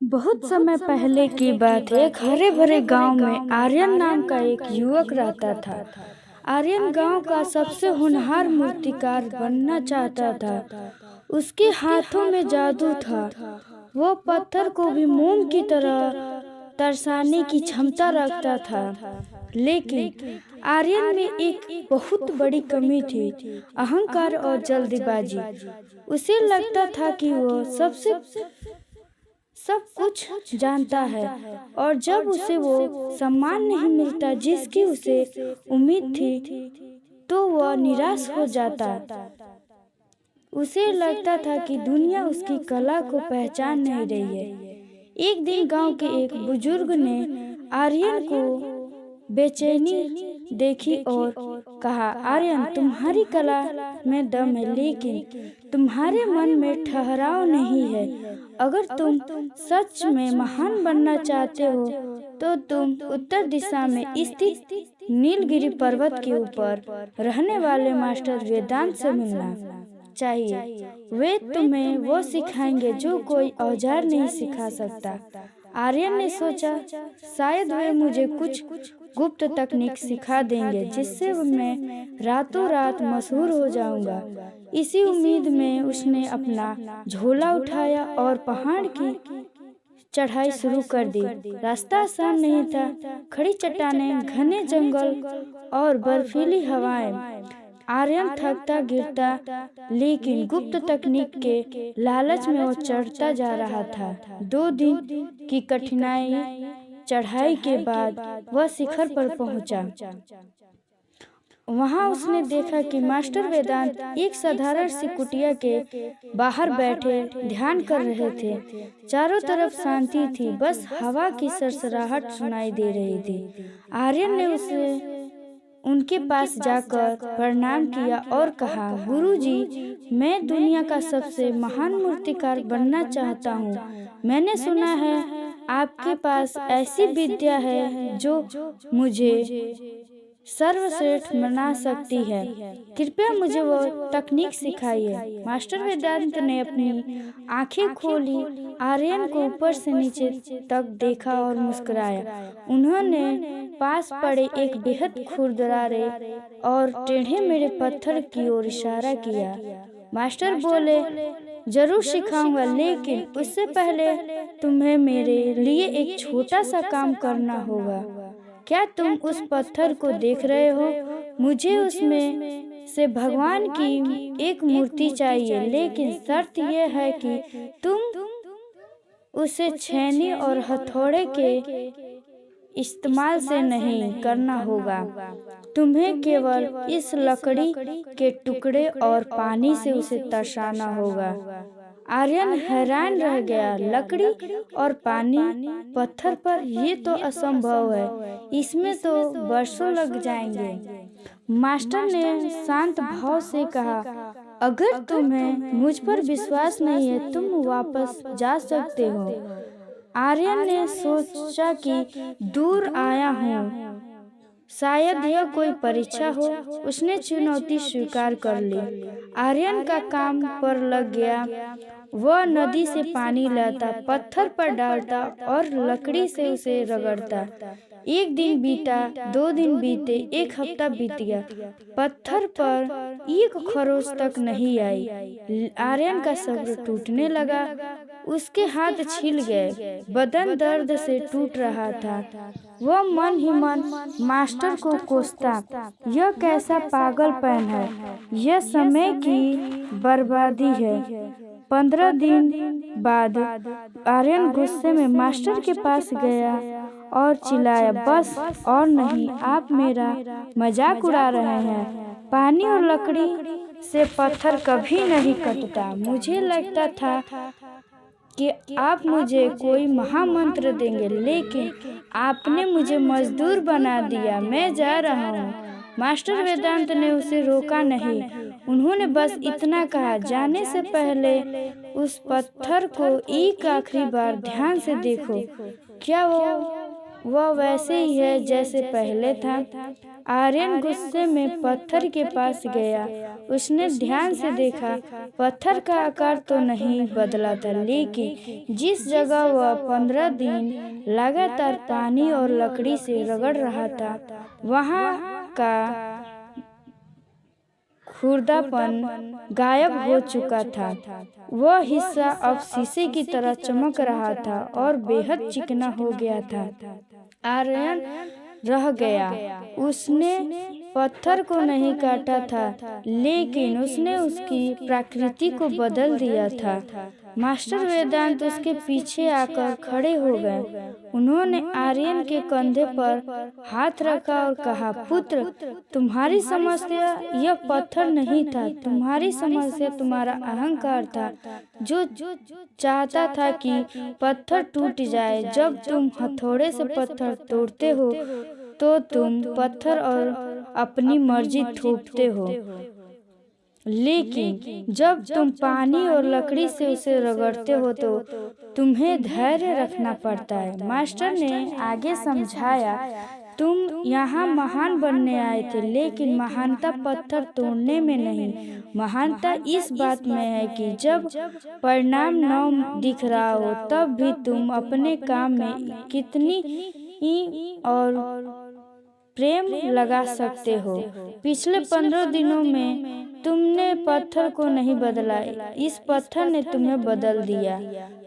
बहुत समय पहले की बात है। एक हरे भरे गांव में आर्यन नाम का एक युवक रहता था। आर्यन गांव का सबसे होनहार मूर्तिकार बनना चाहता था। उसके हाथों में जादू था। वो पत्थर को भी मोम की तरह तरसाने की क्षमता रखता था। लेकिन आर्यन में एक बहुत बड़ी कमी थी, अहंकार और जल्दबाजी। उसे लगता था कि वो सब कुछ जानता है, और जब उसे वो सम्मान नहीं मिलता जिसकी उसे उम्मीद थी, तो वह निराश हो जाता। उसे लगता था कि दुनिया उसकी कला को पहचान नहीं रही है। एक दिन गांव के एक बुजुर्ग ने आर्यन को बेचैनी देखी और कहा, आर्यन, तुम्हारी कला में दम है, लेकिन तुम्हारे मन में ठहराव नहीं है। अगर तुम सच में महान बनना चाहते हो तो तुम उत्तर दिशा में स्थित नीलगिरी पर्वत के ऊपर रहने वाले मास्टर वेदांत से मिलना चाहिए। वे तुम्हें वो सिखाएंगे जो कोई औजार नहीं सिखा सकता। आर्यन ने सोचा, शायद वे मुझे कुछ गुप्त तकनीक सिखा देंगे जिससे मैं रातों रात मशहूर हो जाऊंगा। इसी उम्मीद में उसने अपना झोला उठाया और पहाड़ की चढ़ाई शुरू कर दी। रास्ता आसान नहीं था। खड़ी चट्टानें, घने जंगल और बर्फीली हवाएं। आर्यन थकता गिरता, लेकिन गुप्त तकनीक के लालच में वो चढ़ता जा रहा था। 2 दिन की कठिनाई चढ़ाई के बाद वह शिखर पर पहुंचा। वहां उसने देखा कि मास्टर वेदांत एक साधारण सी कुटिया के बाहर बैठे ध्यान कर रहे थे। चारों तरफ शांति थी, बस हवा की सरसराहट सुनाई दे रही थी। आर्यन ने उनके पास जाकर प्रणाम किया और कहा, गुरुजी, मैं दुनिया का सबसे महान मूर्तिकार बनना चाहता हूँ। मैंने सुना है आपके पास ऐसी विद्या है जो मुझे सर्वश्रेष्ठ बना सकती है। कृपया मुझे वो तकनीक सिखाइए। मास्टर वेदांत ने अपनी आंखें खोली, आर्यन को ऊपर से नीचे तक देखा और मुस्कुराया। उन्होंने पास पड़े एक बेहद खुरदरारे और टेढ़े मेढ़े पत्थर की ओर इशारा किया। मास्टर बोले, जरूर सिखाऊंगा, लेकिन उससे पहले तुम्हें मेरे लिए एक छोटा सा काम करना होगा। क्या तुम उस पत्थर को देख रहे हो? मुझे उसमें से भगवान की एक मूर्ति चाहिए, लेकिन शर्त यह है कि तुम उसे छेनी और हथौड़े के इस्तेमाल से नहीं करना होगा। तुम्हें केवल इस लकड़ी के टुकड़े और पानी से उसे तरसाना होगा। आर्यन हैरान रह गया। लकड़ी और पानी पत्थर पर, ये तो असंभव है। इसमें तो वर्षों लग जाएंगे। मास्टर ने शांत भाव से कहा, अगर तुम्हें मुझ पर विश्वास नहीं है, तुम वापस जा सकते हो। आर्यन ने सोचा कि दूर आया हूँ, शायद यह कोई परीक्षा हो। उसने चुनौती स्वीकार कर ली। आर्यन का काम पर लग गया। वह नदी से पानी लाता, पत्थर पर डालता और लकड़ी से उसे रगड़ता। 1 दिन बीता, 2 दिन बीते, 1 हफ्ता बीत गया। पत्थर पर एक खरोच तक नहीं आई। आर्यन का सब्र टूटने लगा। उसके हाथ छिल गए, बदन दर्द से टूट रहा था। वह मन ही मन मास्टर को कोसता, यह कैसा पागलपन है, यह समय की बर्बादी है। 15 दिन बाद आर्यन गुस्से में मास्टर के पास गया और चिल्लाया, बस और नहीं, आप मेरा मजाक उड़ा रहे हैं। पानी और लकड़ी से पत्थर कभी नहीं कटता। मुझे लगता था कि आप मुझे कोई महामंत्र देंगे, लेकिन आपने मुझे मजदूर बना दिया। मैं जा रहा हूँ। मास्टर वेदांत ने उसे रोका नहीं। उन्होंने बस इतना कहा, जाने से पहले उस पत्थर को एक आखिरी बार ध्यान से देखो। क्या वो वह वैसे ही है जैसे पहले था। आर्यन गुस्से में पत्थर के पास गया। उसने ध्यान से देखा, पत्थर का आकार तो नहीं बदला था, लेकिन जिस जगह वह 15 दिन लगातार पानी और लकड़ी से रगड़ रहा था, वहाँ का खुरदरापन गायब हो चुका था। वह हिस्सा अब शीशे की तरह चमक रहा था और बेहद चिकना हो गया था। आर्यन रह गया। उसने पत्थर को नहीं काटा था, लेकिन उसने उसकी प्रकृति को बदल दिया था। मास्टर वेदांत उसके पीछे आकर खड़े हो गए। उन्होंने आर्यन के कंधे पर हाथ रखा और कहा, पुत्र, तुम्हारी समस्या यह पत्थर नहीं था, तुम्हारी समस्या तुम्हारा अहंकार था, जो चाहता था कि पत्थर टूट जाए। जब तुम हथौड़े से पत्थर तोड़ते हो तो तुम पत्थर और अपनी मर्जी थोपते हो, लेकिन जब तुम पानी और लकड़ी से उसे रगड़ते हो तो तुम्हें धैर्य रखना पड़ता है। मास्टर ने आगे समझाया, तुम यहाँ महान बनने आए थे, लेकिन महानता पत्थर तोड़ने में नहीं, महानता इस बात में है कि जब परिणाम न दिख रहा हो तब भी तुम अपने काम में कितनी और प्रेम लगा सकते हो। पिछले 15 दिनों में तुमने पत्थर को नहीं बदला, इस पत्थर ने तुम्हें बदल दिया।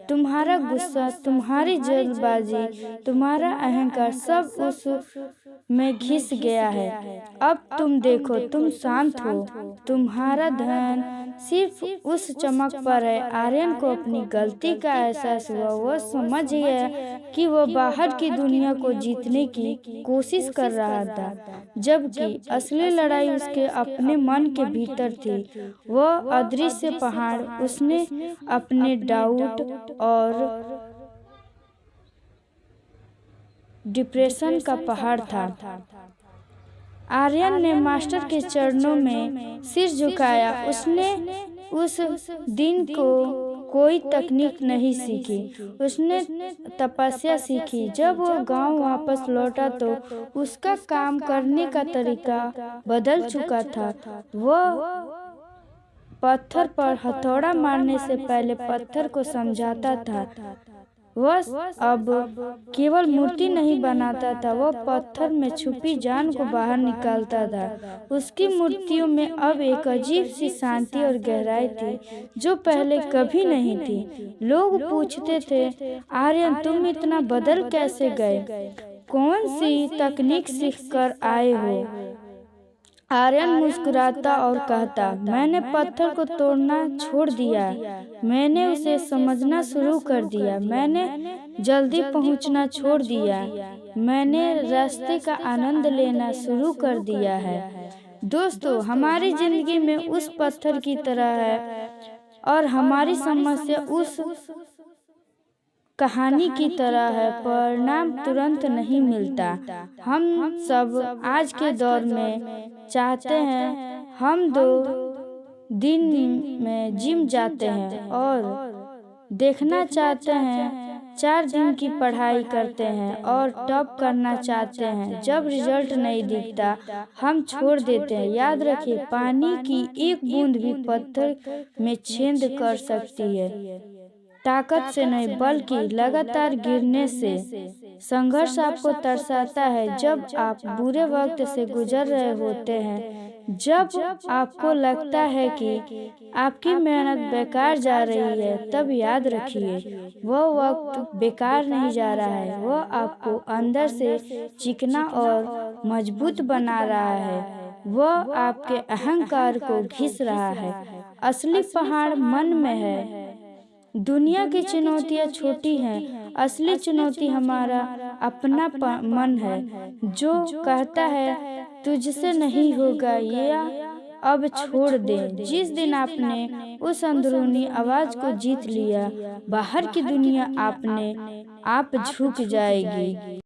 तुम्हारा गुस्सा, तुम्हारी जल्दबाजी, तुम्हारा अहंकार सब उस में घिस गया है। अब तुम देखो, तुम शांत हो, तुम्हारा ध्यान सिर्फ उस चमक पर है। आर्यन को अपनी गलती का एहसास हुआ। वह समझ गया कि वह बाहर की दुनिया को जीतने की कोशिश कर रहा था, जबकि असली लड़ाई उसके अपने मन के भीतर थी। वह अदृश्य पहाड़ उसने अपने डाउट और डिप्रेशन का पहाड़ था। आर्यन ने मास्टर के चरणों में सिर झुकाया। उसने उस दिन को कोई तकनीक नहीं सीखी, उसने तपस्या सीखी। जब वह गांव वापस लौटा तो उसका काम करने का तरीका बदल चुका था। वह पत्थर पर हथौड़ा मारने से पहले पत्थर को समझाता था। वह अब केवल मूर्ति नहीं बनाता था, वह पत्थर में छुपी जान को बाहर निकालता था। उसकी मूर्तियों में अब एक अजीब सी शांति और गहराई थी, जो पहले कभी नहीं थी। लोग पूछते थे, आर्यन, तुम इतना बदल कैसे गए? कौन सी तकनीक सीख कर आए हो? आर्यन मुस्कुराता और कहता, मैंने पत्थर को तोड़ना छोड़ दिया, मैंने उसे समझना शुरू कर दिया, मैंने जल्दी पहुंचना छोड़ दिया, मैंने रास्ते का आनंद लेना शुरू कर दिया है। दोस्तों, हमारी जिंदगी में उस पत्थर की तरह है और हमारी समस्या उस कहानी की तरह है। परिणाम तुरंत नहीं मिलता। हम सब आज के दौर में चाहते हैं, हम 2 दिन में जिम जाते हैं और देखना चाहते हैं, 4 दिन की पढ़ाई करते हैं और टॉप करना चाहते हैं। जब रिजल्ट नहीं दिखता हम छोड़ देते हैं। याद रखिए, पानी की एक बूंद भी पत्थर में छेद कर सकती है, ताकत से नहीं बल्कि लगातार गिरने से। संघर्ष आपको तरसाता है जब आप बुरे वक्त से गुजर रहे होते हैं, जब आपको लगता है कि आपकी मेहनत बेकार जा रही है, तब याद रखिए, वह वक्त बेकार नहीं जा रहा है, वह आपको अंदर से चिकना और मजबूत बना रहा है, वह आपके अहंकार को घिस रहा है। असली पहाड़ मन में है। दुनिया की चुनौतियाँ छोटी हैं, असली चुनौती हमारा अपना मन है, जो कहता है तुझसे नहीं होगा, या अब छोड़ दे। जिस दिन आपने उस अंदरूनी आवाज को जीत लिया, बाहर की दुनिया आपने आप झुक जाएगी।